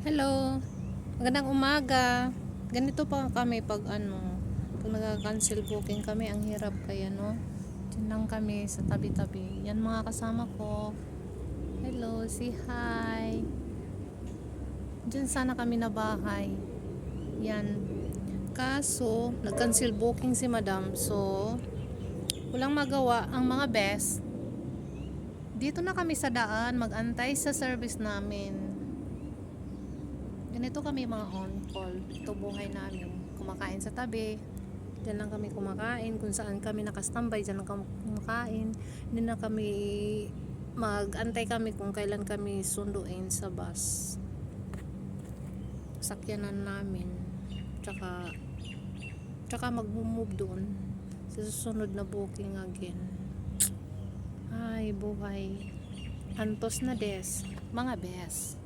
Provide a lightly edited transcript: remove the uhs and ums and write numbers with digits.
Hello, magandang umaga. Ganito pa kami pag pag nag-cancel booking kami, ang hirap kaya no. Diyan lang kami sa tabi-tabi. Yan mga kasama ko. Hello, say hi. Diyan sana kami na bahay. Yan. Kaso, nag-cancel booking si madam. So, walang magawa ang mga best. Dito na kami sa daan, mag-antay sa service namin. Ganito kami mga on call. Ito buhay namin. Kumakain sa tabi. Diyan lang kami kumakain. Kung saan kami nakastambay, diyan lang kami kumakain. Hindi na kami mag-antay kami kung kailan kami sunduin sa bus. Sakyanan namin. Tsaka mag-move doon sa susunod na booking again. Ay, buhay. Antos na des. Mga best.